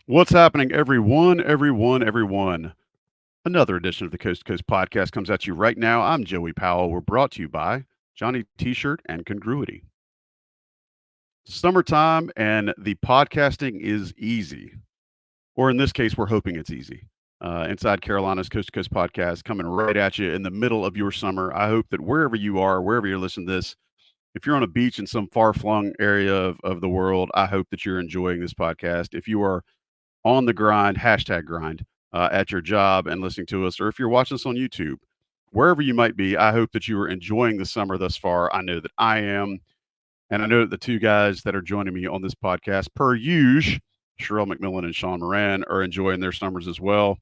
What's happening, everyone? Everyone? Another edition of the Coast to Coast podcast comes at you right now. I'm Joey Powell. We're brought to you by Johnny T-shirt and Congruity. Summertime and the podcasting is easy, or in this case, we're hoping it's easy. Inside Carolina's Coast to Coast podcast coming right at you in the middle of your summer. I hope that wherever you are, wherever you're listening to this, if you're on a beach in some far-flung area of the world, I hope that you're enjoying this podcast. If you are on the grind, hashtag grind, at your job and listening to us, or if you're watching us on YouTube, wherever you might be, I hope that you are enjoying the summer thus far. I know that I am. And I know that the two guys that are joining me on this podcast, per usual, Sherrell McMillan and Sean Moran, are enjoying their summers as well.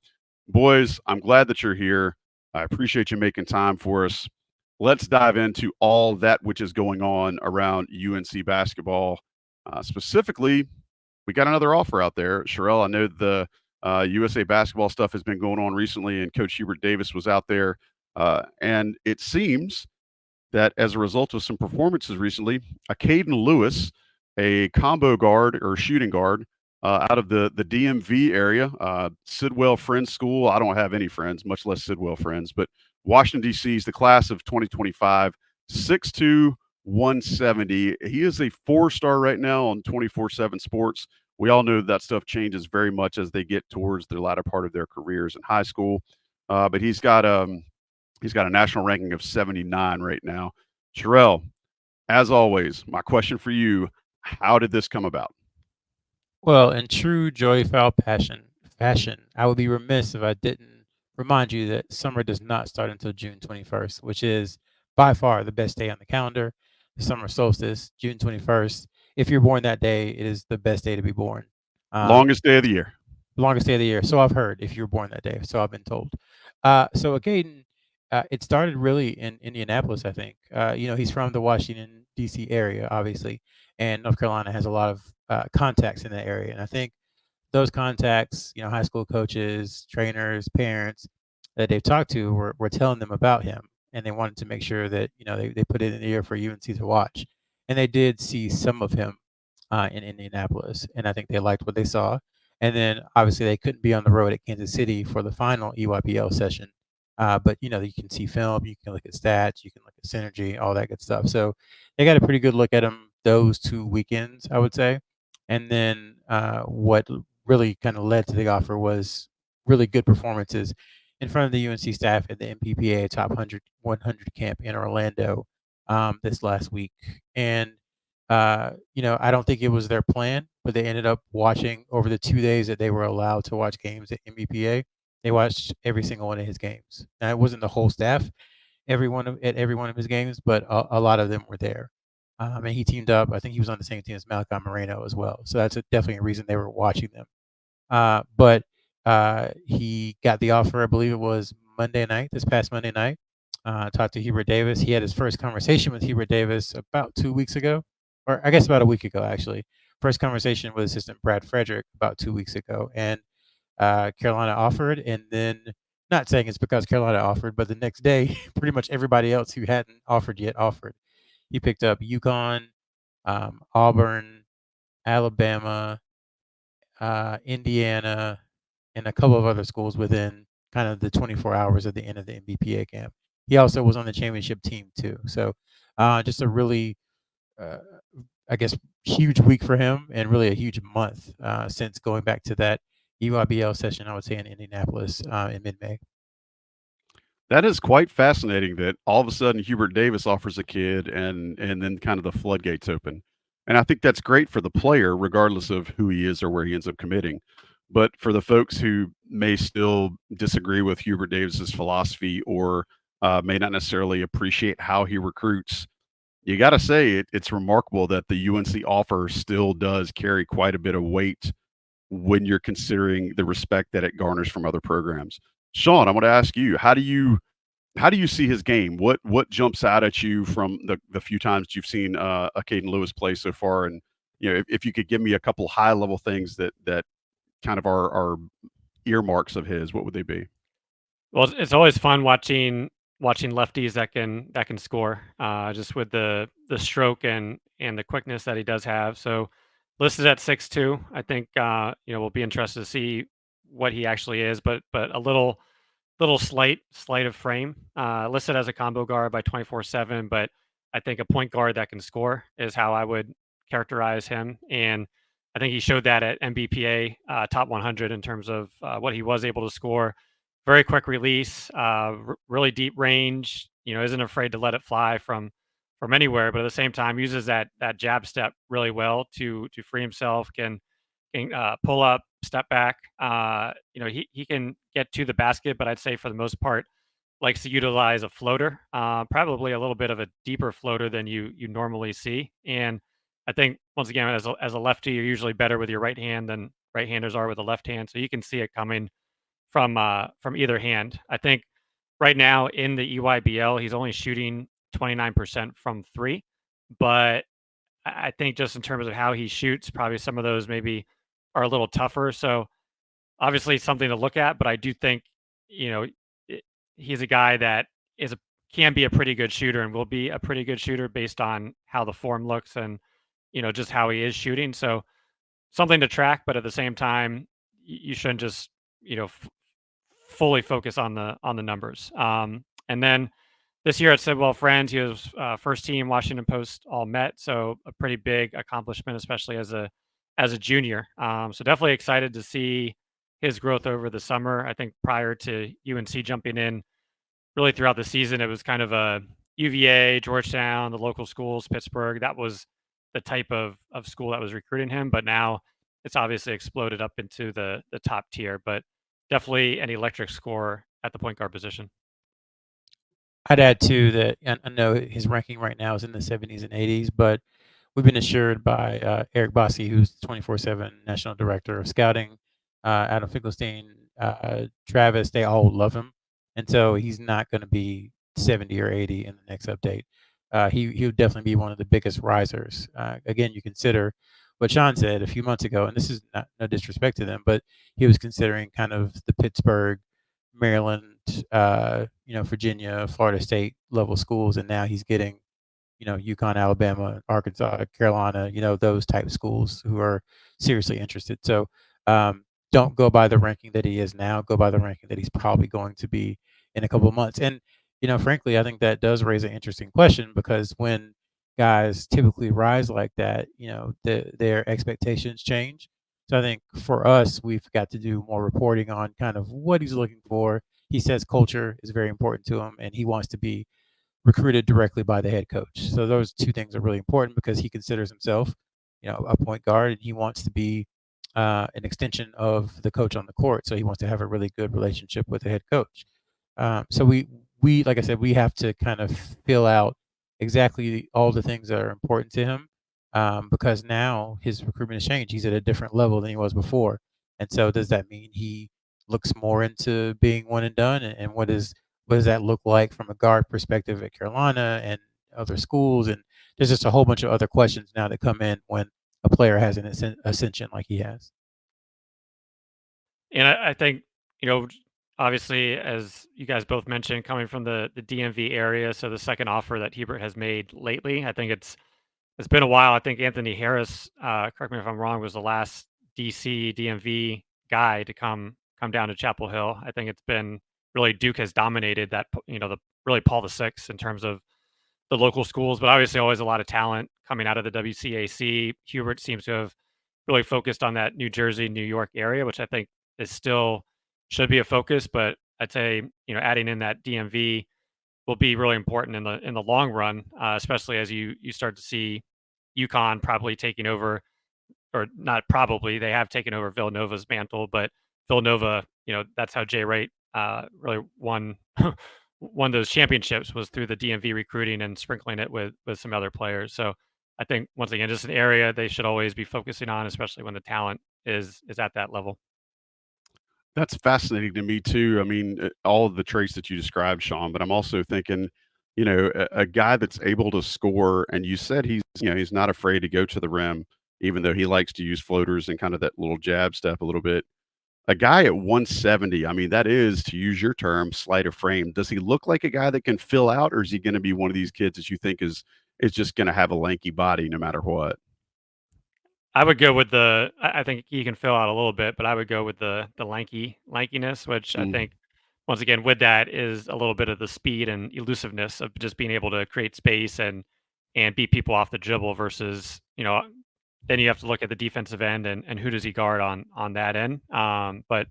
Boys, I'm glad that you're here. I appreciate you making time for us. Let's dive into all that which is going on around UNC basketball. Specifically, we got another offer out there. Sherrell, I know the USA basketball stuff has been going on recently, and Coach Hubert Davis was out there. And it seems that as a result of some performances recently, Acaden Lewis, a combo guard or shooting guard out of the DMV area, Sidwell Friends School. I don't have any friends, much less Sidwell friends, but Washington, D.C. is the class of 2025, 6'2", 170. He is a four-star right now on 24/7 Sports. We all know that stuff changes very much as they get towards the latter part of their careers in high school. But he's got a national ranking of 79 right now. Sherrell, as always, my question for you: how did this come about? Well, in true Joey Fowl fashion, I would be remiss if I didn't remind you that summer does not start until June 21st, which is by far the best day on the calendar. The summer solstice, June 21st. If you're born that day, it is the best day to be born. Um, Longest day of the year. Longest day of the year. So I've heard if you were born that day. So I've been told. So Acaden, it started really in Indianapolis, I think. He's from the Washington, D.C. area, obviously, and North Carolina has a lot of contacts in that area. And I think those contacts, high school coaches, trainers, parents that they've talked to were telling them about him. And they wanted to make sure that, they put it in the ear for UNC to watch. And they did see some of him in Indianapolis. And I think they liked what they saw. And then obviously they couldn't be on the road at Kansas City for the final EYBL session. But you can see film, you can look at stats, you can look at synergy, all that good stuff. So they got a pretty good look at him those 2 weekends, I would say. And then what really kind of led to the offer was really good performances in front of the UNC staff at the MPPA Top 100 camp in Orlando this last week. And I don't think it was their plan, but they ended up watching over the 2 days that they were allowed to watch games at MBPA. They watched every single one of his games. Now, it wasn't the whole staff, at every one of his games, but a lot of them were there. And he teamed up. I think he was on the same team as Malachi Moreno as well. So that's definitely a reason they were watching them. But he got the offer, I believe it was Monday night, this past Monday night. Talked to Hubert Davis. He had his first conversation with Hubert Davis about 2 weeks ago, or I guess about a week ago, actually. First conversation with assistant Brad Frederick about 2 weeks ago. And Carolina offered, and then not saying it's because Carolina offered, but the next day, pretty much everybody else who hadn't offered yet offered. He picked up UConn, Auburn, Alabama, Indiana, and a couple of other schools within kind of the 24 hours of the end of the MBPA camp. He also was on the championship team too. So just a really, uh, I guess, huge week for him and really a huge month since going back to that EYBL session, I would say, in Indianapolis in mid May. That is quite fascinating that all of a sudden Hubert Davis offers a kid and then kind of the floodgates open. And I think that's great for the player, regardless of who he is or where he ends up committing. But for the folks who may still disagree with Hubert Davis's philosophy or may not necessarily appreciate how he recruits, you got to say it's remarkable that the UNC offer still does carry quite a bit of weight when you're considering the respect that it garners from other programs. Sean, I want to ask you, how do you see his game? What jumps out at you from the few times you've seen Acaden Lewis play so far? And if you could give me a couple high level things that kind of are earmarks of his, what would they be? Well, it's always fun watching lefties that can score just with the stroke and the quickness that he does have. So listed at 6'2". I think we'll be interested to see what he actually is, but a little slight of frame. Listed as a combo guard by 24/7, but I think a point guard that can score is how I would characterize him. And I think he showed that at NBPA top 100 in terms of what he was able to score. Very quick release, really deep range. Isn't afraid to let it fly from anywhere, but at the same time uses that jab step really well to free himself. Can pull up, step back. He can get to the basket, but I'd say for the most part likes to utilize a floater, probably a little bit of a deeper floater than you normally see. And I think once again, as a lefty, you're usually better with your right hand than right-handers are with the left hand, so you can see it coming from either hand. I think right now in the EYBL, he's only shooting 29% from three, but I think just in terms of how he shoots, probably some of those maybe are a little tougher. So obviously something to look at, but I do think you know i- he's a guy that can be a pretty good shooter and will be a pretty good shooter based on how the form looks and just how he is shooting. So something to track, but at the same time, you shouldn't just fully focus on the numbers. And then this year at Sidwell Friends, he was first team Washington Post All Met, so a pretty big accomplishment, especially as a junior. So definitely excited to see his growth over the summer. I think prior to UNC jumping in, really throughout the season, it was kind of a UVA, Georgetown, the local schools, Pittsburgh. That was the type of school that was recruiting him. But now it's obviously exploded up into the top tier. But definitely an electric scorer at the point guard position. I'd add too that I know his ranking right now is in the 70s and 80s, but we've been assured by Eric Bossi, who's 24/7 National Director of Scouting, Adam Finkelstein, Travis, they all love him. And so he's not going to be 70 or 80 in the next update. He would definitely be one of the biggest risers. Again, you consider what Sean said a few months ago, and this is not no disrespect to them, but he was considering kind of the Pittsburgh, Maryland, Virginia, Florida State level schools, and now he's getting UConn, Alabama, Arkansas, Carolina, those type of schools who are seriously interested. So don't go by the ranking that he is now. Go by the ranking that he's probably going to be in a couple of months. And frankly, I think that does raise an interesting question because when guys typically rise like that, their expectations change. So I think for us, we've got to do more reporting on kind of what he's looking for. He says culture is very important to him, and he wants to be recruited directly by the head coach. So those two things are really important because he considers himself, a point guard, and he wants to be an extension of the coach on the court. So he wants to have a really good relationship with the head coach. So we like I said, we have to kind of fill out exactly all the things that are important to him because now his recruitment has changed. He's at a different level than he was before. And so does that mean he looks more into being one and done? And what does that look like from a guard perspective at Carolina and other schools? And there's just a whole bunch of other questions now that come in when a player has an ascension like he has. And I think, you know, obviously, as you guys both mentioned, coming from the DMV area, so the second offer that Hubert has made lately, I think it's been a while. I think Anthony Harris, correct me if I'm wrong, was the last DC DMV guy to come down to Chapel Hill. I think it's been really Duke has dominated that, the really Paul VI in terms of the local schools, but obviously always a lot of talent coming out of the WCAC. Hubert seems to have really focused on that New Jersey, New York area, which I think is still should be a focus. But I'd say adding in that DMV will be really important in the long run, especially as you start to see UConn probably taking over, or not probably they have taken over Villanova's mantle, but Villanova, that's how Jay Wright really won won those championships was through the DMV recruiting and sprinkling it with some other players. So I think once again, just an area they should always be focusing on, especially when the talent is at that level. That's fascinating to me too. I mean, all of the traits that you described, Sean, but I'm also thinking, a guy that's able to score, and you said he's not afraid to go to the rim, even though he likes to use floaters and kind of that little jab step a little bit. A guy at 170, I mean, that is, to use your term, sleight of frame. Does he look like a guy that can fill out, or is he going to be one of these kids that you think is just going to have a lanky body no matter what? I would go with I think he can fill out a little bit, but I would go with the lankiness, which I Mm. think once again with that is a little bit of the speed and elusiveness of just being able to create space and beat people off the dribble versus, then you have to look at the defensive end and who does he guard on that end. But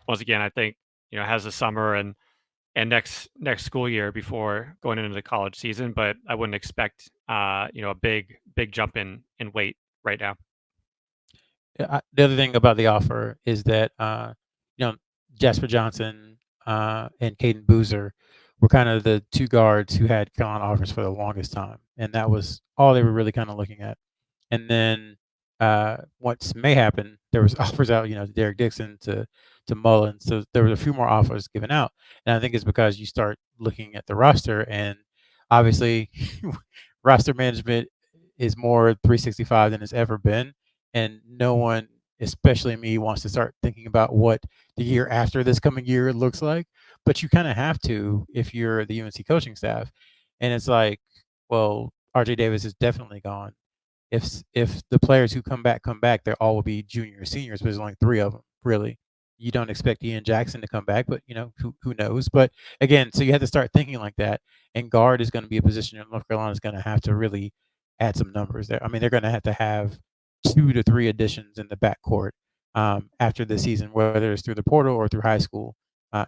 once again, I think, has the summer and next school year before going into the college season, but I wouldn't expect a big jump in weight right now. The other thing about the offer is that you know Jasper Johnson and Caden Boozer were kind of the two guards who had Carolina offers for the longest time, and that was all they were really kind of looking at. And then once May happened, there was offers out, to Derek Dixon, to Mullen. So there was a few more offers given out, and I think it's because you start looking at the roster, and obviously, roster management is more 365 than it's ever been, and no one, especially me, wants to start thinking about what the year after this coming year looks like. But you kind of have to if you're the UNC coaching staff, and it's like, well, RJ Davis is definitely gone. If the players who come back, they all will be juniors or seniors, but there's only three of them really. You don't expect Ian Jackson to come back, but who knows? But again, so you have to start thinking like that. And guard is going to be a position in North Carolina is going to have to really add some numbers there. I mean, they're going to have 2 to 3 additions in the backcourt after the season, whether it's through the portal or through high school.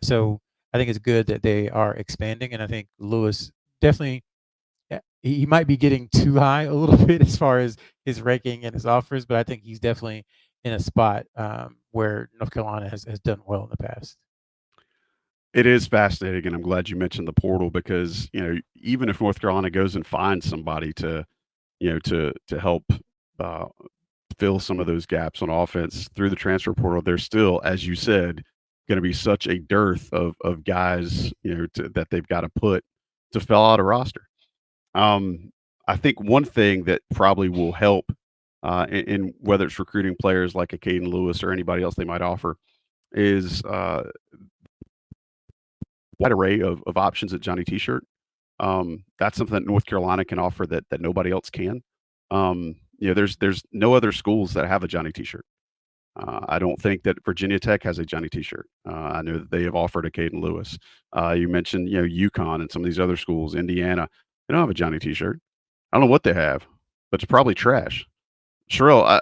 So I think it's good that they are expanding, and I think Lewis definitely, yeah, he might be getting too high a little bit as far as his ranking and his offers, but I think he's definitely in a spot where North Carolina has done well in the past. It is fascinating, and I'm glad you mentioned the portal because even if North Carolina goes and finds somebody to to help uh, fill some of those gaps on offense through the transfer portal, there's still, as you said, going to be such a dearth of guys that they've got to put to fill out a roster. I think one thing that probably will help in whether it's recruiting players like Acaden Lewis or anybody else they might offer is wide array of options at Johnny T-shirt. That's something that North Carolina can offer that nobody else can. There's no other schools that have a Johnny T-shirt. I don't think that Virginia Tech has a Johnny T-shirt. I know that they have offered a Caden Lewis. You mentioned UConn and some of these other schools, Indiana. They don't have a Johnny T-shirt. I don't know what they have, but it's probably trash. Sherrell,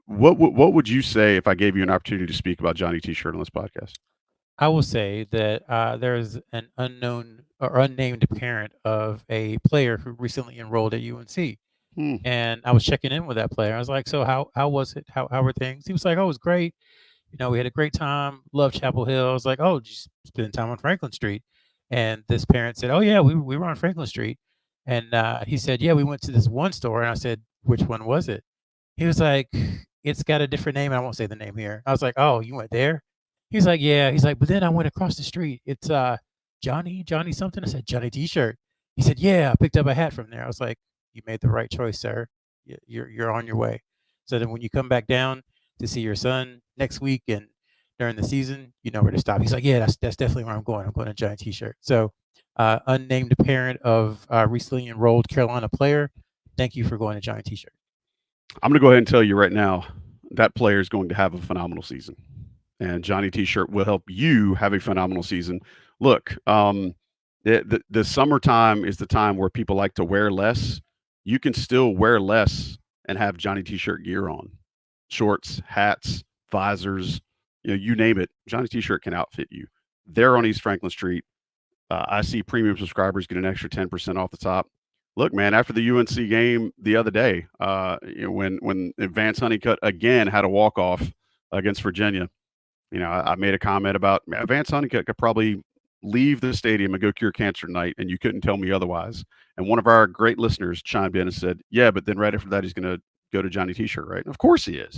what would you say if I gave you an opportunity to speak about Johnny T-shirt on this podcast? I will say that there's an unknown or unnamed parent of a player who recently enrolled at UNC. Hmm. And I was checking in with that player. I was like, "So how was it? How were things?" He was like, "Oh, it was great. We had a great time. Love Chapel Hill." I was like, "Oh, did you spend time on Franklin Street?" And this parent said, "Oh yeah, we were on Franklin Street." And he said, "Yeah, we went to this one store." And I said, "Which one was it?" He was like, "It's got a different name. I won't say the name here." I was like, "Oh, you went there?" He's like, "Yeah." He's like, "But then I went across the street. It's Johnny something." I said, "Johnny T-shirt." He said, "Yeah, I picked up a hat from there." I was like, "You made the right choice, sir. You're on your way." So then when you come back down to see your son next week and during the season, you know where to stop. He's like, "Yeah, that's definitely where I'm going. I'm going to Johnny T-shirt." So unnamed parent of recently enrolled Carolina player, thank you for going to Johnny T-shirt. I'm going to go ahead and tell you right now that player is going to have a phenomenal season, and Johnny T-shirt will help you have a phenomenal season. Look, the summertime is the time where people like to wear less. You can still wear less and have Johnny T-shirt gear on, shorts, hats, visors, you name it. Johnny T-shirt can outfit you. They're on East Franklin Street. I see premium subscribers get an extra 10% off the top. Look, man, after the UNC game the other day, when Vance Honeycutt again had a walk off against Virginia, I made a comment about Vance Honeycutt could probably leave the stadium and go cure cancer tonight, and you couldn't tell me otherwise. And one of our great listeners chimed in and said, "Yeah, but then right after that, he's going to go to Johnny T-shirt, right?" And of course he is.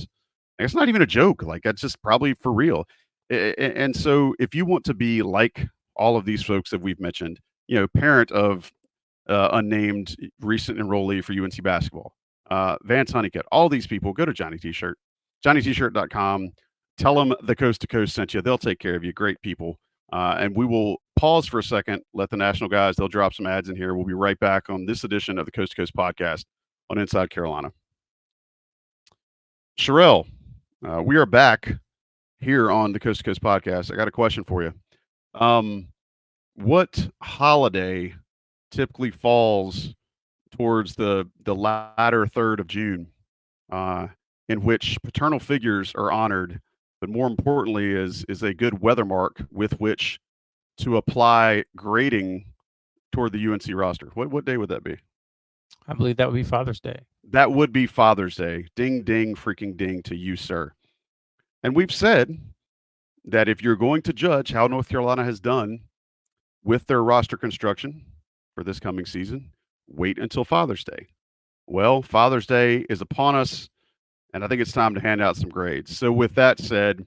Like, it's not even a joke. Like, that's just probably for real. And so, if you want to be like all of these folks that we've mentioned, parent of unnamed recent enrollee for UNC basketball, Vance Honeycutt, all these people, go to Johnny T-shirt, johnnytshirt.com. Tell them the Coast to Coast sent you. They'll take care of you. Great people. And we will pause for a second, let the national guys, they'll drop some ads in here. We'll be right back on this edition of the Coast to Coast podcast on Inside Carolina. Sherrell, we are back here on the Coast to Coast podcast. I got a question for you. What holiday typically falls towards the latter third of June, in which paternal figures are honored, but more importantly is a good weather mark with which to apply grading toward the UNC roster? What day would that be? I believe that would be Father's Day. That would be Father's Day. Ding, ding, freaking ding to you, sir. And we've said that if you're going to judge how North Carolina has done with their roster construction for this coming season, wait until Father's Day. Well, Father's Day is upon us, and I think it's time to hand out some grades. So, with that said,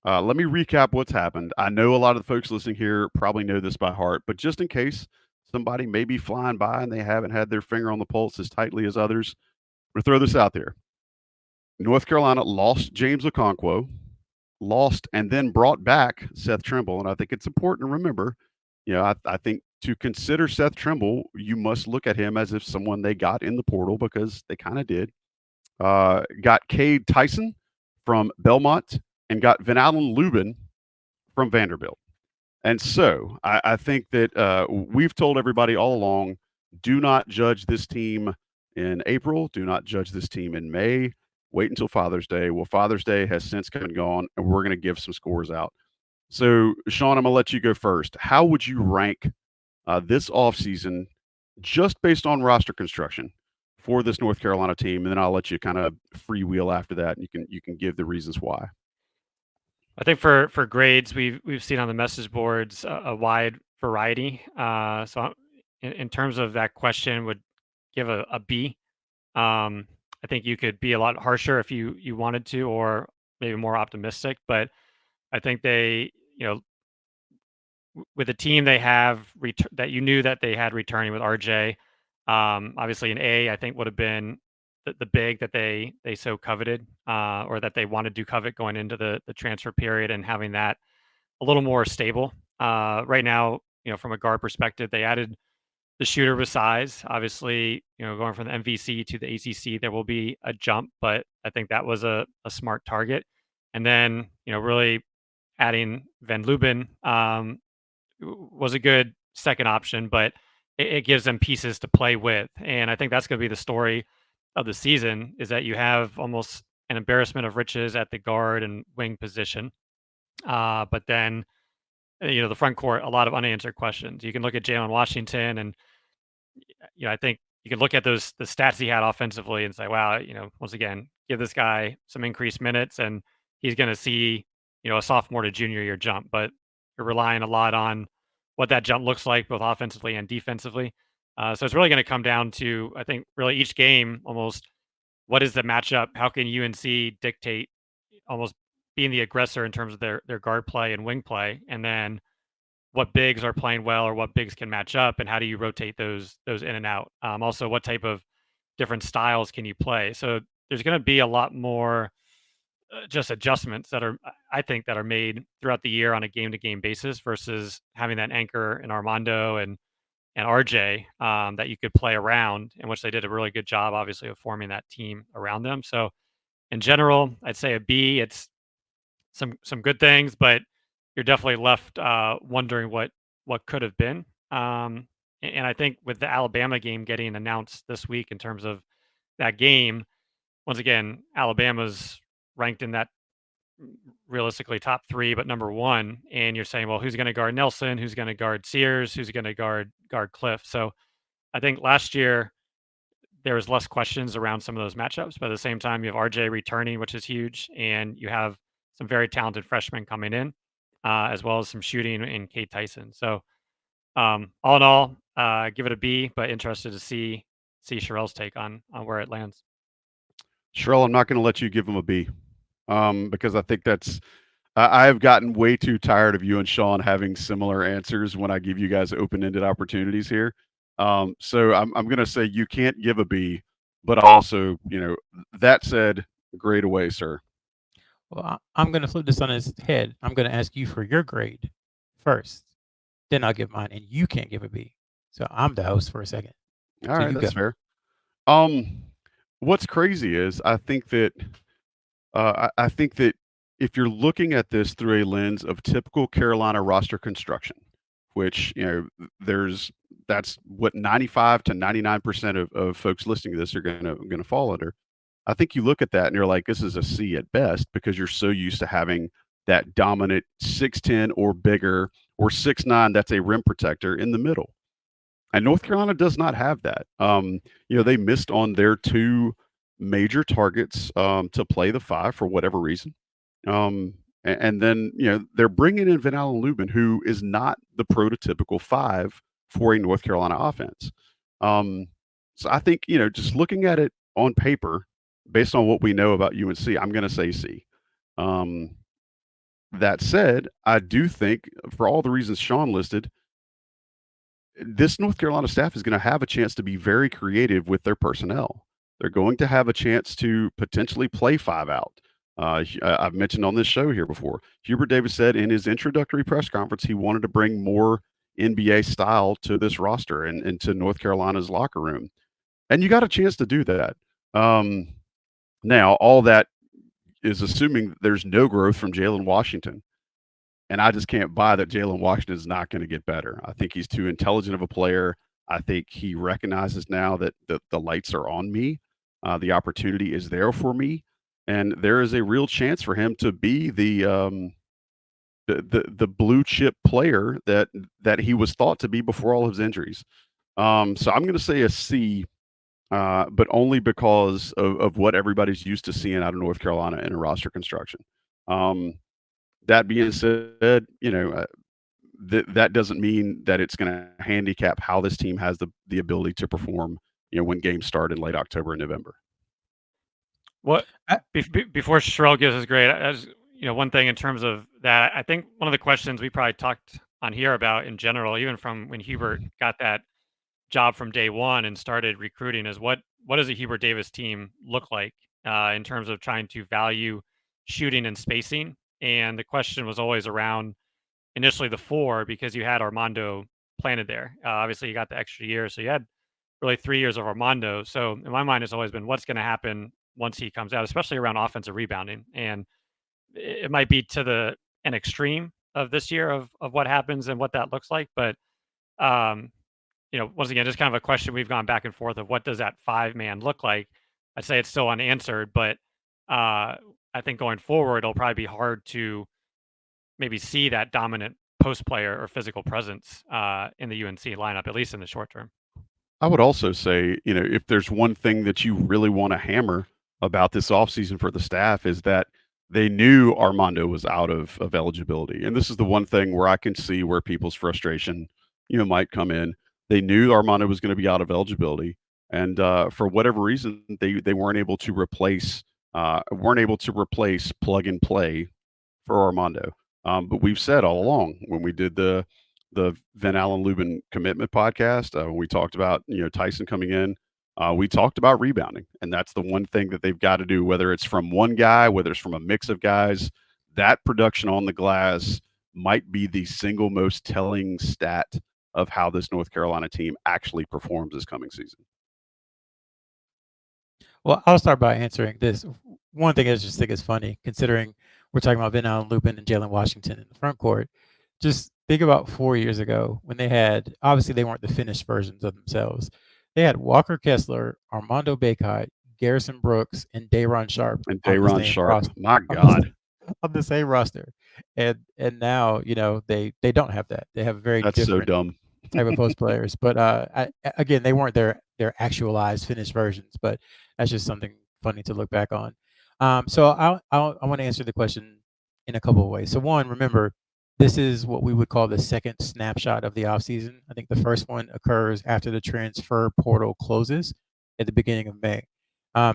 let me recap what's happened. I know a lot of the folks listening here probably know this by heart, but just in case somebody may be flying by and they haven't had their finger on the pulse as tightly as others, I'm going to throw this out there. North Carolina lost James Okonkwo, lost and then brought back Seth Trimble. And I think it's important to remember, I think to consider Seth Trimble, you must look at him as if someone they got in the portal, because they kind of did. Got Cade Tyson from Belmont and got Van Allen Lubin from Vanderbilt. And so I think that we've told everybody all along, do not judge this team in April. Do not judge this team in May. Wait until Father's Day. Well, Father's Day has since come and gone, and we're going to give some scores out. So, Sean, I'm going to let you go first. How would you rank this offseason just based on roster construction for this North Carolina team? And then I'll let you kind of freewheel after that, and you can give the reasons why. I think for grades, we've seen on the message boards a wide variety. So in terms of that question, would give a B. I think you could be a lot harsher if you wanted to, or maybe more optimistic. But I think they, with the team they have that you knew that they had returning with RJ, obviously an A, I think would have been the big that they so coveted, or that they wanted to covet going into the transfer period, and having that a little more stable. Right now, from a guard perspective, they added the shooter with size. Obviously, going from the MVC to the ACC, there will be a jump, but I think that was a smart target. And then, really adding Van Lubin was a good second option, but it gives them pieces to play with. And I think that's going to be the story of the season, is that you have almost an embarrassment of riches at the guard and wing position. But then, the front court, a lot of unanswered questions. You can look at Jalen Washington, and I think you can look at the stats he had offensively and say, wow, once again, give this guy some increased minutes, and he's going to see, a sophomore to junior year jump. But you're relying a lot on what that jump looks like, both offensively and defensively. So it's really going to come down to, I think, really each game almost, what is the matchup? How can UNC dictate almost being the aggressor in terms of their guard play and wing play, and then what bigs are playing well, or what bigs can match up, and how do you rotate those in and out? Also, what type of different styles can you play? So there's going to be a lot more just adjustments that I think, that are made throughout the year on a game to game basis, versus having that anchor in Armando and RJ, that you could play around, in which they did a really good job, obviously, of forming that team around them. So in general, I'd say a B. It's some good things, but you're definitely left wondering what could have been. And I think with the Alabama game getting announced this week, in terms of that game, once again, Alabama's ranked in that realistically top 3, but number 1. And you're saying, well, who's going to guard Nelson? Who's going to guard Sears? Who's going to guard Cliff? So I think last year there was less questions around some of those matchups, but at the same time, you have RJ returning, which is huge, and you have some very talented freshmen coming in, as well as some shooting in Cade Tyson. So all in all, give it a B, but interested to see Sherrell's take on where it lands. Sherrell, I'm not going to let you give him a B, because I think I have gotten way too tired of you and Sean having similar answers when I give you guys open-ended opportunities here. So I'm going to say you can't give a B, but also, that said, grade away, sir. Well, I'm going to flip this on its head. I'm going to ask you for your grade first. Then I'll give mine, and you can't give a B. So I'm the host for a second. All right, that's go. fair. What's crazy is I think that I think that if you're looking at this through a lens of typical Carolina roster construction, which that's what 95 to 99% of folks listening to this are gonna fall under. I think you look at that and you're like, this is a C at best because you're so used to having that dominant 6'10" or bigger or 6'9" that's a rim protector in the middle. And North Carolina does not have that. They missed on their two major targets to play the five for whatever reason. And then, they're bringing in Van Allen Lubin, who is not the prototypical five for a North Carolina offense. So I think, just looking at it on paper, based on what we know about UNC, I'm going to say C. That said, I do think, for all the reasons Sean listed, this North Carolina staff is going to have a chance to be very creative with their personnel. They're going to have a chance to potentially play five out. I've mentioned on this show here before, Hubert Davis said in his introductory press conference he wanted to bring more NBA style to this roster and to North Carolina's locker room. And you got a chance to do that. Now, all that is assuming there's no growth from Jalen Washington. And I just can't buy that Jalen Washington is not going to get better. I think he's too intelligent of a player. I think he recognizes now that the lights are on me. The opportunity is there for me. And there is a real chance for him to be the blue chip player that he was thought to be before all his injuries. So I'm going to say a C, but only because of what everybody's used to seeing out of North Carolina in a roster construction. That being said, that doesn't mean that it's going to handicap how this team has the ability to perform, when games start in late October and November. What before Sherrell gives his grade, as one thing in terms of that, I think one of the questions we probably talked on here about in general, even from when Hubert got that job from day one and started recruiting, is what does a Hubert Davis team look like in terms of trying to value shooting and spacing? And the question was always around initially the four, because you had Armando planted there. Obviously, you got the extra year, so you had really 3 years of Armando. So in my mind, it's always been what's going to happen once he comes out, especially around offensive rebounding. And it might be to an extreme of this year of what happens and what that looks like. But, once again, just kind of a question we've gone back and forth of what does that 5-man look like? I'd say it's still unanswered, but I think going forward, it'll probably be hard to maybe see that dominant post player or physical presence in the UNC lineup, at least in the short term. I would also say, if there's one thing that you really want to hammer about this offseason for the staff is that they knew Armando was out of eligibility. And this is the one thing where I can see where people's frustration, might come in. They knew Armando was going to be out of eligibility. And for whatever reason, they weren't able to replace plug and play for Armando. But we've said all along when we did the Van Allen Lubin commitment podcast, when we talked about, Tyson coming in, we talked about rebounding, and that's the one thing that they've got to do, whether it's from one guy, whether it's from a mix of guys. That production on the glass might be the single most telling stat of how this North Carolina team actually performs this coming season. Well, I'll start by answering this. One thing I just think is funny, considering we're talking about Van Allen Lubin and Jalen Washington in the front court. Just think about 4 years ago when they had, obviously they weren't the finished versions of themselves. They had Walker Kessler, Armando Bacot, Garrison Brooks, and Day'Ron Sharp. And Day'Ron Sharp, my God. On the same roster. And now, they don't have that. They have very That's different so dumb. type of post players. But again, they weren't their actualized finished versions, but that's just something funny to look back on. So I want to answer the question in a couple of ways. So one, remember, this is what we would call the second snapshot of the offseason. I think the first one occurs after the transfer portal closes at the beginning of May.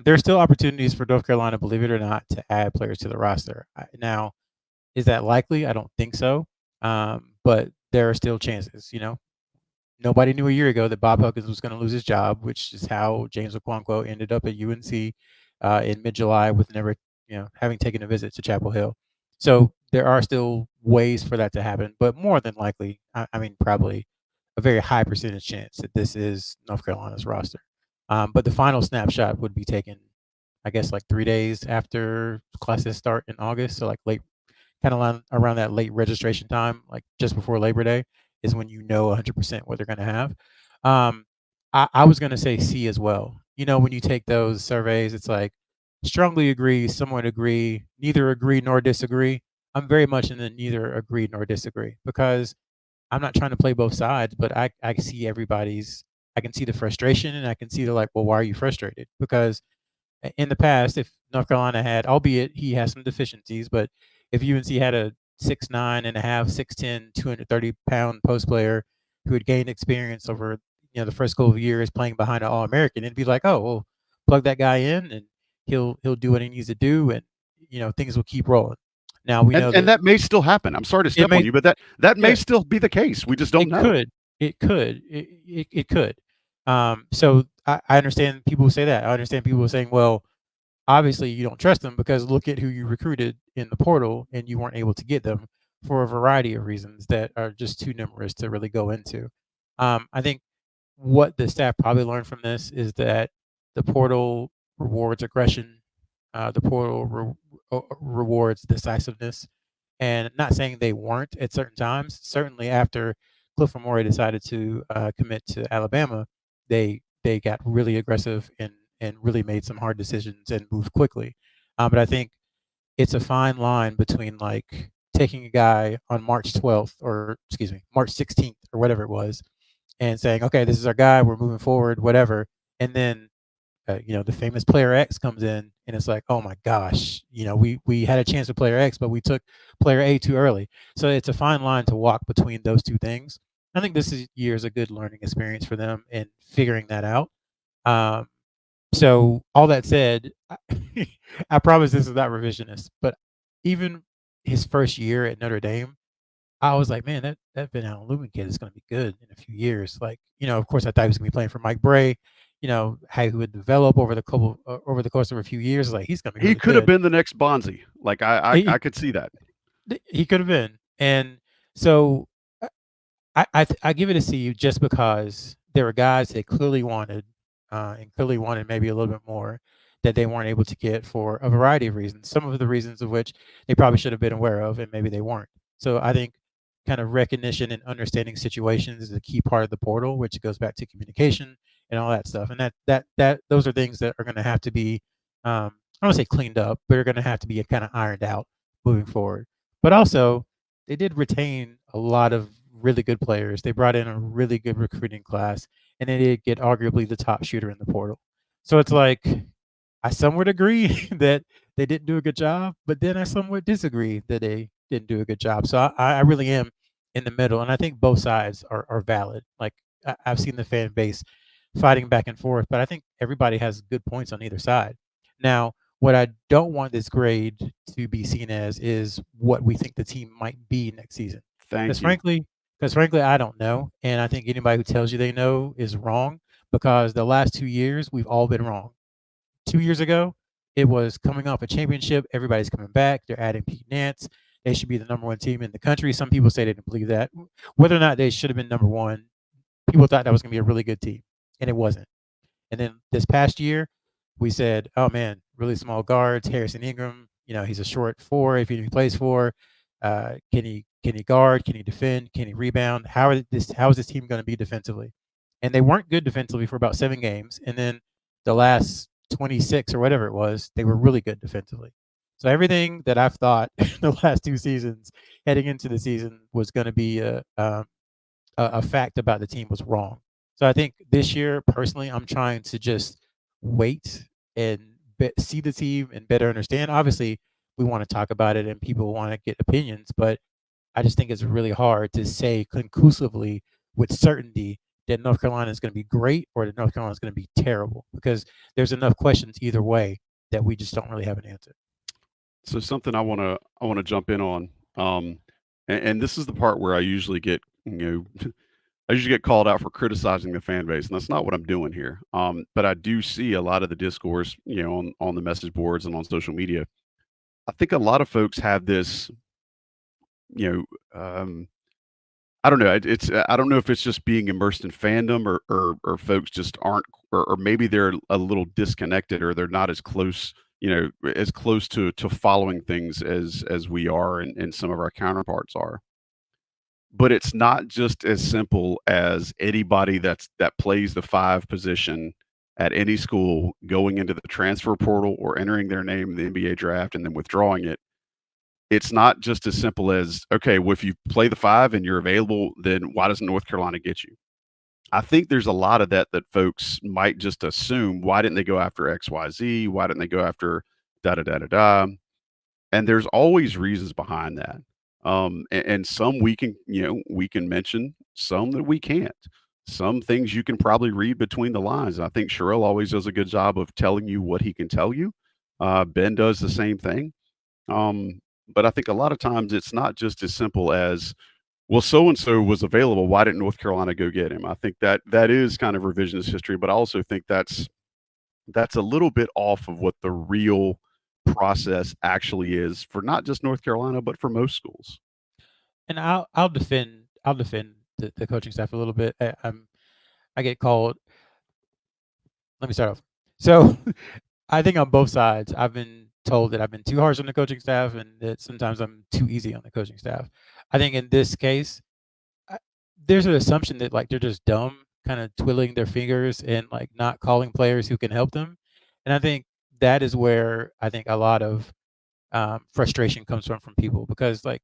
There are still opportunities for North Carolina, believe it or not, to add players to the roster. Now, is that likely? I don't think so. But there are still chances, Nobody knew a year ago that Bob Huggins was going to lose his job, which is how James Okonkwo ended up at UNC in mid-July with never, having taken a visit to Chapel Hill. So there are still ways for that to happen, but more than likely, I mean, probably a very high percentage chance that this is North Carolina's roster. But the final snapshot would be taken I guess like 3 days after classes start in August, so like late, kind of around that late registration time, like just before Labor Day, is when you know 100% what they're going to have. Um, I was going to say C as well. When you take those surveys, it's like strongly agree, somewhat agree, neither agree nor disagree. I'm very much in the neither agree nor disagree because I'm not trying to play both sides, but I see I can see the frustration and I can see the like, well, why are you frustrated? Because in the past, if North Carolina had, albeit he has some deficiencies, but if UNC had a 6'9" and a half, 6'10", 230-pound post player who had gained experience over the first couple of years playing behind an All-American, it'd be like, oh, well, plug that guy in and he'll do what he needs to do, and things will keep rolling. Now we know And that that may still happen. I'm sorry to it step on may, you, but that may yeah, still be the case. We just don't it know. could, it could. So I understand people who say that. I understand people saying, well, obviously you don't trust them because look at who you recruited in the portal and you weren't able to get them for a variety of reasons that are just too numerous to really go into. I think what the staff probably learned from this is that the portal rewards aggression, the portal rewards decisiveness, and not saying they weren't at certain times. Certainly after Cliff Moran decided to commit to Alabama, they got really aggressive and really made some hard decisions and moved quickly. But I think it's a fine line between like taking a guy on March 12th or excuse me, March 16th or whatever it was, and saying, okay, this is our guy, we're moving forward, whatever, and then the famous player X comes in and it's like, oh my gosh, we had a chance with player X, but we took player A too early. So it's a fine line to walk between those two things. I think year is a good learning experience for them in figuring that out. Um, so all that said, I promise this is not revisionist, but even his first year at Notre Dame, I was like, man, that Van Allen Lumen kid is going to be good in a few years. Like, of course, I thought he was going to be playing for Mike Bray. How he would develop over the course of a few years. Like, he's going to be He really could have good. been the next Bonzi. Like He, I could see that. he could have been, and so I give it a C just because there were guys they clearly wanted, and clearly wanted maybe a little bit more that they weren't able to get for a variety of reasons. Some of the reasons of which they probably should have been aware of, and maybe they weren't. So I think kind of recognition and understanding situations is a key part of the portal, which goes back to communication and all that stuff. And that those are things that are going to have to be, I don't want to say cleaned up, but are going to have to be kind of ironed out moving forward. But also, they did retain a lot of really good players. They brought in a really good recruiting class, and they did get arguably the top shooter in the portal. So it's like I somewhat agree that they didn't do a good job, but then I somewhat disagree that they didn't do a good job. So I really am in the middle, and I think both sides are valid. Like I've seen the fan base fighting back and forth, but I think everybody has good points on either side. Now, what I don't want this grade to be seen as is what we think the team might be next season. Because Thank you. frankly, because frankly, I don't know, and I think anybody who tells you they know is wrong. Because the last 2 years, we've all been wrong. 2 years ago, it was coming off a championship. Everybody's coming back. They're adding Pete Nance. They should be the number one team in the country. Some people say they didn't believe that. Whether or not they should have been number one, people thought that was going to be a really good team, and it wasn't. And then this past year, we said, "Oh man, really small guards. Harrison Ingram, he's a short four if he plays four. Can he guard? Can he defend? Can he rebound? How is this team going to be defensively?" And they weren't good defensively for about 7 games, and then the last 26 or whatever it was, they were really good defensively. So everything that I've thought the last 2 seasons heading into the season was going to be a fact about the team was wrong. So I think this year, personally, I'm trying to just wait and see the team and better understand. Obviously, we want to talk about it and people want to get opinions, but I just think it's really hard to say conclusively with certainty that North Carolina is going to be great or that North Carolina is going to be terrible because there's enough questions either way that we just don't really have an answer. So something I want to jump in on, and this is the part where I usually get I usually get called out for criticizing the fan base, and that's not what I'm doing here. But I do see a lot of the discourse, on the message boards and on social media. I think a lot of folks have this, you know, um, I don't know. It's I don't know if it's just being immersed in fandom or folks just aren't or maybe they're a little disconnected or they're not as close, as close to following things as we are and some of our counterparts are. But it's not just as simple as anybody that plays the 5 position at any school going into the transfer portal or entering their name in the NBA draft and then withdrawing it. It's not just as simple as, okay, well, if you play the 5 and you're available, then why doesn't North Carolina get you? I think there's a lot of that folks might just assume, why didn't they go after XYZ? Why didn't they go after da da da da da? And there's always reasons behind that. And some we can mention, some that we can't. Some things you can probably read between the lines. I think Sherrell always does a good job of telling you what he can tell you. Ben does the same thing. But I think a lot of times it's not just as simple as, well, so and so was available. Why didn't North Carolina go get him? I think that is kind of revisionist history, but I also think that's a little bit off of what the real process actually is for not just North Carolina, but for most schools. And I'll defend the coaching staff a little bit. I get called. Let me start off. So I think on both sides, I've been told that I've been too harsh on the coaching staff and that sometimes I'm too easy on the coaching staff. I think in this case, I, there's an assumption that like they're just dumb, kind of twiddling their fingers and like not calling players who can help them. And I think that is where I think a lot of frustration comes from people because like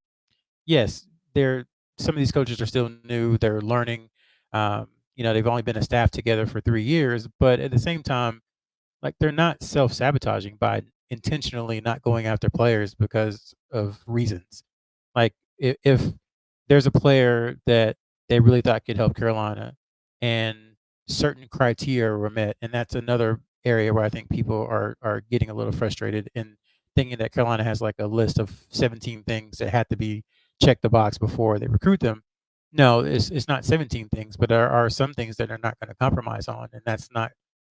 yes, they're some of these coaches are still new, they're learning. They've only been a staff together for 3 years, but at the same time, like they're not self-sabotaging by intentionally not going after players because of reasons. Like if there's a player that they really thought could help Carolina and certain criteria were met, and that's another area where I think people are getting a little frustrated and thinking that Carolina has like a list of 17 things that had to be checked the box before they recruit them. No, it's not 17 things, but there are some things that they're not going to compromise on, and that's not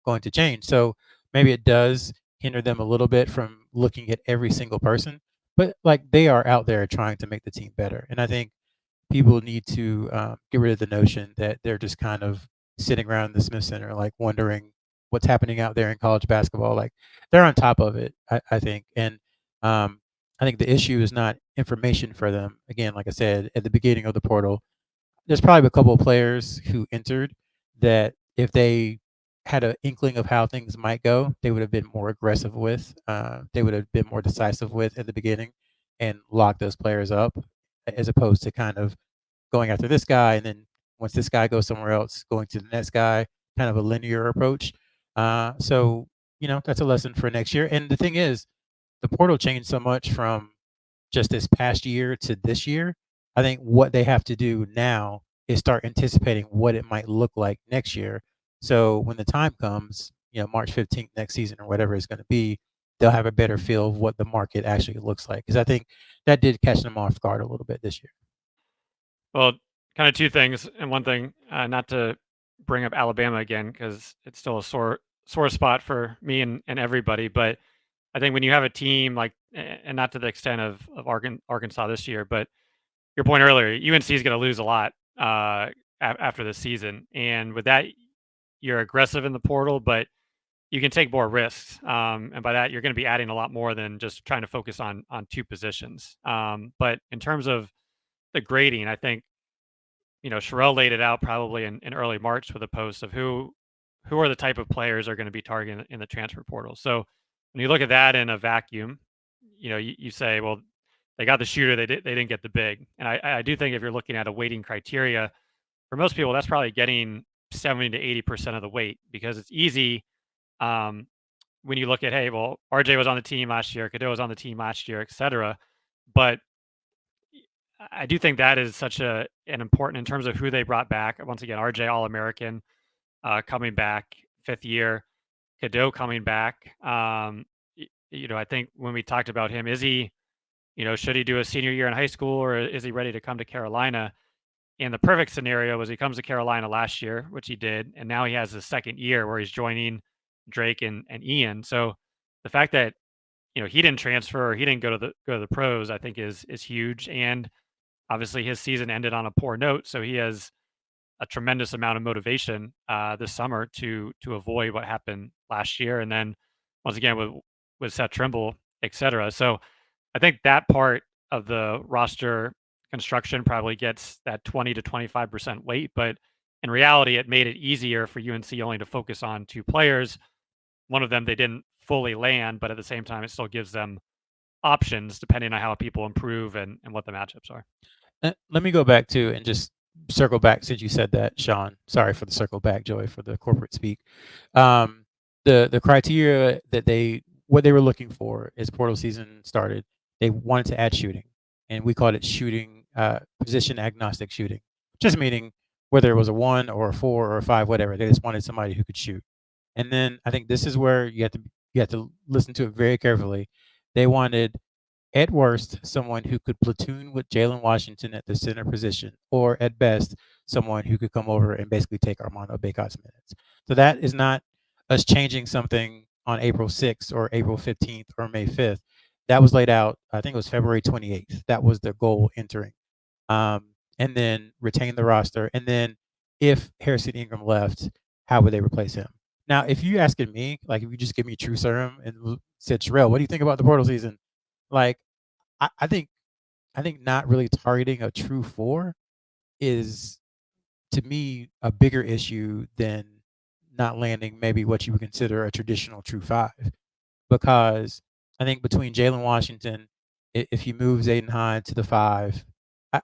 going to change. So maybe it does hinder them a little bit from looking at every single person, but like they are out there trying to make the team better. And I think people need to get rid of the notion that they're just kind of sitting around the Smith Center, like wondering what's happening out there in college basketball. Like they're on top of it, I think. And I think the issue is not information for them. Again, like I said, at the beginning of the portal, there's probably a couple of players who entered that if they had an inkling of how things might go, they would have been more aggressive with. They would have been more decisive with at the beginning and lock those players up, as opposed to kind of going after this guy and then once this guy goes somewhere else, going to the next guy, kind of a linear approach. So that's a lesson for next year. And the thing is, the portal changed so much from just this past year to this year. I think what they have to do now is start anticipating what it might look like next year. So when the time comes, March 15th next season or whatever it's going to be, they'll have a better feel of what the market actually looks like. Because I think that did catch them off guard a little bit this year. Well, kind of two things, and one thing, not to bring up Alabama again because it's still a sore spot for me and everybody. But I think when you have a team like, and not to the extent of Arkansas this year, but your point earlier, UNC is going to lose a lot after this season, and with that, you're aggressive in the portal, but you can take more risks, and by that, you're going to be adding a lot more than just trying to focus on two positions. But in terms of the grading, I think Sherrell laid it out probably in early March with a post of who are the type of players are going to be targeted in the transfer portal. So when you look at that in a vacuum, you say, well, they got the shooter, they didn't get the big. And I do think if you're looking at a weighting criteria, for most people, that's probably getting 70 to 80% of the weight because it's easy when you look at, hey, well, RJ was on the team last year, Cadeau was on the team last year, et cetera. But I do think that is such an important in terms of who they brought back. Once again, RJ All-American coming back 5th year, Cadeau coming back. I think when we talked about him, is he, should he do a senior year in high school or is he ready to come to Carolina? And the perfect scenario was he comes to Carolina last year, which he did, and now he has his 2nd year where he's joining Drake and Ian. So the fact that he didn't transfer or he didn't go to the pros, I think is huge. And Obviously, his season ended on a poor note, so he has a tremendous amount of motivation this summer to avoid what happened last year, and then once again with Seth Trimble, etc. So I think that part of the roster construction probably gets that 20 to 25% weight, but in reality, it made it easier for UNC only to focus on two players. One of them they didn't fully land, but at the same time, it still gives them options depending on how people improve and what the matchups are. Let me go back to and just circle back since you said that, Sean. Sorry for the circle back, Joey, for the corporate speak. The criteria that what they were looking for as portal season started, they wanted to add shooting, and we called it shooting, position agnostic shooting, just meaning whether it was a 1 or a 4 or a 5, whatever. They just wanted somebody who could shoot. And then I think this is where you have to listen to it very carefully. They wanted, at worst, someone who could platoon with Jalen Washington at the center position, or at best, someone who could come over and basically take Armando Bacot's minutes. So that is not us changing something on April 6th or April 15th or May 5th. That was laid out, I think it was February 28th. That was the goal entering. And then retain the roster. And then if Harrison Ingram left, how would they replace him? Now, if you asking me, like if you just give me true serum and said, Sherrell, what do you think about the portal season? Like, I think not really targeting a true 4 is, to me, a bigger issue than not landing maybe what you would consider a traditional true 5. Because I think between Jalen Washington, if he moves Aiden Hyde to the 5,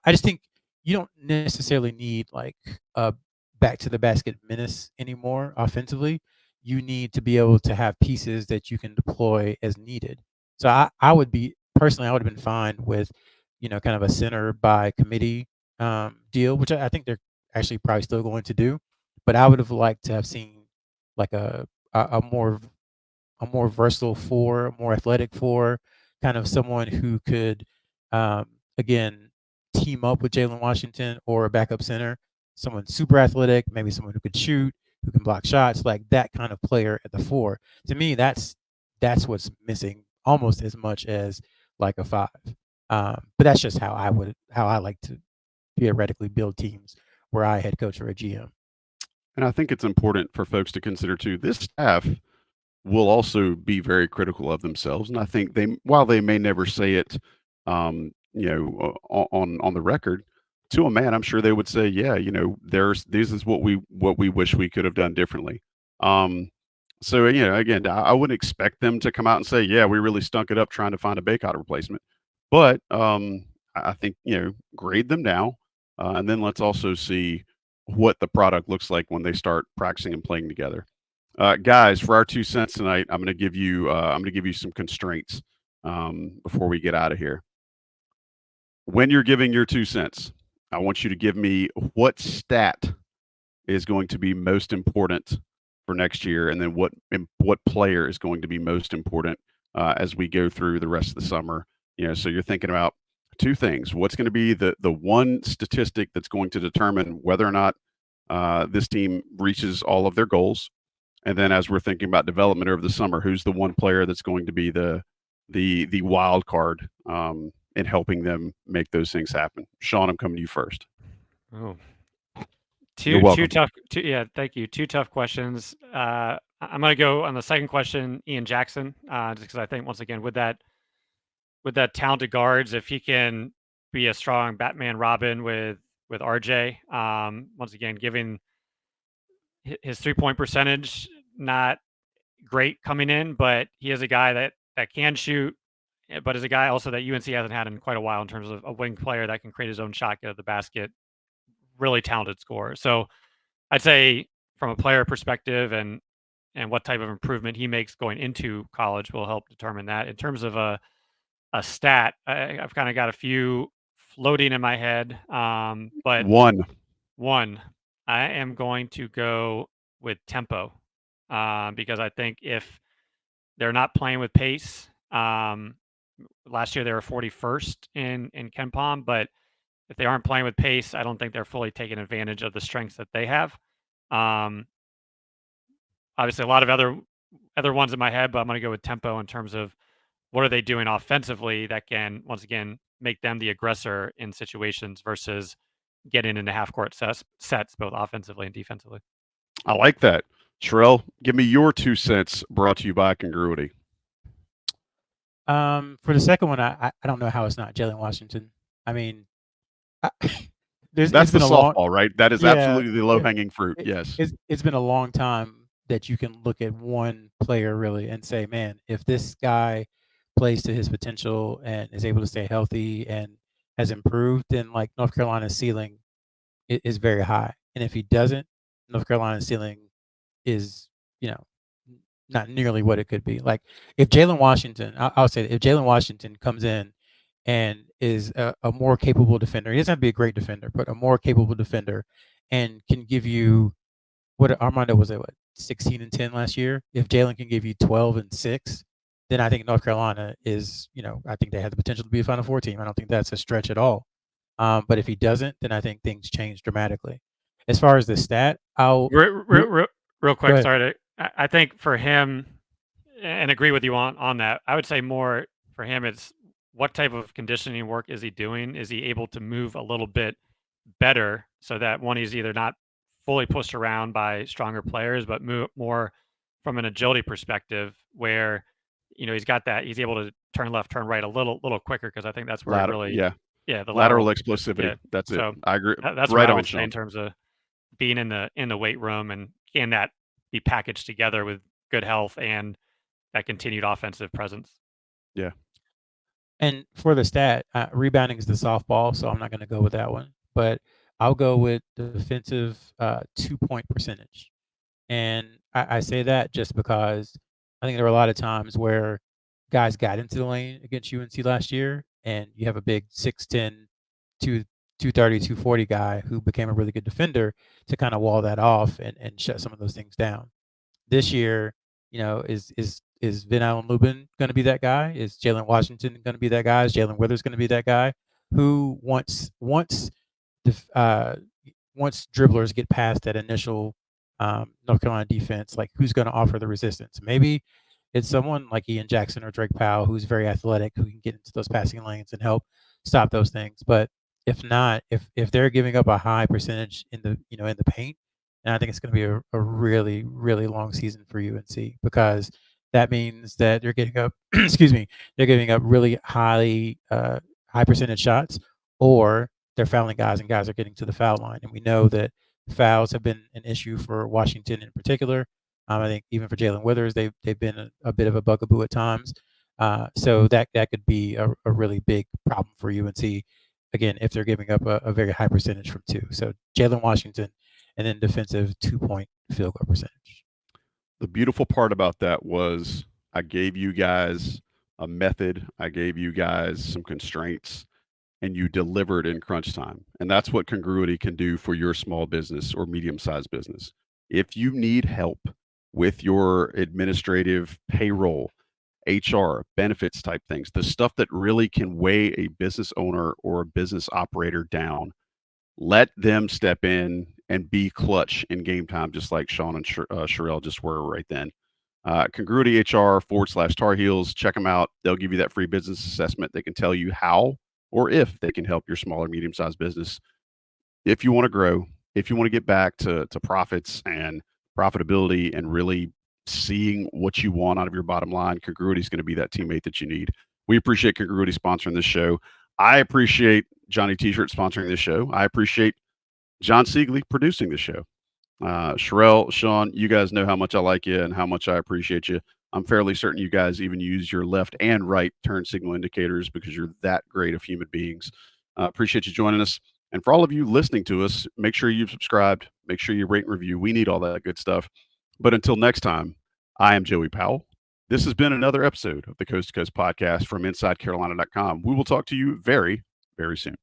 I just think you don't necessarily need like a back to the basket menace anymore offensively. You need to be able to have pieces that you can deploy as needed. So I would be personally, I would have been fine with, kind of a center by committee deal, which I think they're actually probably still going to do. But I would have liked to have seen like a more versatile 4, a more athletic 4, kind of someone who could, again, team up with Jalen Washington or a backup center, someone super athletic, maybe someone who could shoot, who can block shots, like that kind of player at the 4. To me, that's what's missing almost as much as like a 5. But that's just how I like to theoretically build teams where I head coach or a GM. And I think it's important for folks to consider too. This staff will also be very critical of themselves, and I think while they may never say it, on the record, to a man, I'm sure they would say, yeah, this is what we wish we could have done differently. So again, I wouldn't expect them to come out and say, yeah, we really stunk it up trying to find a Bacot replacement, but I think grade them now, and then let's also see what the product looks like when they start practicing and playing together. Guys, for our 2 cents tonight, I'm going to give you some constraints before we get out of here. When you're giving your 2 cents, I want you to give me what stat is going to be most important for next year, and then what player is going to be most important as we go through the rest of the summer. So you're thinking about 2 things: what's going to be the one statistic that's going to determine whether or not this team reaches all of their goals. And then as we're thinking about development over the summer, who's the one player that's going to be the wild card in helping them make those things happen? Sean, I'm coming to you first. Oh, You're welcome. Thank you. 2 tough questions. I'm going to go on the second question, Ian Jackson, just because I think once again with that talented guards, if he can be a strong Batman Robin with RJ, once again giving his 3-point percentage not great coming in, but he is a guy that can shoot, but is a guy also that UNC hasn't had in quite a while in terms of a wing player that can create his own shot, get at the basket, really talented scorer. So I'd say from a player perspective and what type of improvement he makes going into college will help determine that. In terms of a stat, I've kind of got a few floating in my head, but one, I am going to go with tempo because I think if they're not playing with pace, last year they were 41st in KenPom, but if they aren't playing with pace, I don't think they're fully taking advantage of the strengths that they have. Obviously, a lot of other ones in my head, but I'm going to go with tempo in terms of what are they doing offensively that can, once again, make them the aggressor in situations versus getting into half-court sets, both offensively and defensively. I like that. Sherrell, give me your 2 cents, brought to you by Congruity. For the second one, I don't know how it's not Jalen Washington. I mean, That's it's the been a long softball, right? That is yeah, absolutely the low-hanging fruit. it, Yes. it's been a long time that you can look at one player really and say, man, if this guy plays to his potential and is able to stay healthy and has improved, then like North Carolina's ceiling is very high. And if he doesn't, North Carolina's ceiling is, you know, not nearly what it could be. Like if Jalen Washington, I'll say if Jalen Washington comes in and is a more capable defender, he doesn't have to be a great defender, but a more capable defender, and can give you what Armando was at, what 16-10 last year. If Jalen can give you 12-6, then I think North Carolina is, I think they have the potential to be a Final Four team. I don't think that's a stretch at all. But if he doesn't, then I think things change dramatically. As far as the stat, real quick, ahead. sorry I think for him, and agree with you on that, I would say more for him, it's what type of conditioning work is he doing? Is he able to move a little bit better so that one, he's either not fully pushed around by stronger players, but move more from an agility perspective where, he's got that, he's able to turn left, turn right a little quicker, because I think that's where Lateral, he yeah. really, the Lateral lateral, explosivity. yeah. That's it. So I agree. that's right what I on, would say Sean. in terms of being in the weight room, and can that be packaged together with good health and that continued offensive presence. Yeah. And for the stat, rebounding is the softball, so I'm not going to go with that one. But I'll go with the defensive 2-point percentage. And I say that just because I think there were a lot of times where guys got into the lane against UNC last year, and you have a big 6'10", 230, 240 guy who became a really good defender to kind of wall that off and shut some of those things down. This year, is Vin Allen Lubin going to be that guy? Is Jalen Washington going to be that guy? Is Jalen Withers going to be that guy? Who once dribblers get past that initial North Carolina defense, like who's going to offer the resistance? Maybe it's someone like Ian Jackson or Drake Powell, who's very athletic, who can get into those passing lanes and help stop those things. But if not, if they're giving up a high percentage in the paint, and I think it's going to be a really, really long season for UNC, because that means that they're getting up, excuse me, they're giving up really high percentage shots, or they're fouling guys and guys are getting to the foul line. And we know that fouls have been an issue for Washington in particular. I think even for Jalen Withers, they've been a bit of a bugaboo at times. So that could be a really big problem for UNC, again, if they're giving up a very high percentage from two. So Jalen Washington, and then defensive 2-point field goal percentage. The beautiful part about that was I gave you guys a method. I gave you guys some constraints, and you delivered in crunch time. And that's what Congruity can do for your small business or medium-sized business. If you need help with your administrative, payroll, HR, benefits type things, the stuff that really can weigh a business owner or a business operator down, let them step in and be clutch in game time, just like Sean and Sherrell just were right then. Congruity HR /Tar Heels. Check them out. They'll give you that free business assessment. They can tell you how or if they can help your small or medium-sized business. If you want to grow, if you want to get back to profits and profitability and really seeing what you want out of your bottom line, Congruity is going to be that teammate that you need. We appreciate Congruity sponsoring this show. I appreciate Johnny T-Shirt sponsoring this show. I appreciate John Siegley producing the show. Sherrell, Sean, you guys know how much I like you and how much I appreciate you. I'm fairly certain you guys even use your left and right turn signal indicators because you're that great of human beings. Appreciate you joining us. And for all of you listening to us, make sure you've subscribed. Make sure you rate and review. We need all that good stuff. But until next time, I am Joey Powell. This has been another episode of the Coast to Coast podcast from InsideCarolina.com. We will talk to you very, very soon.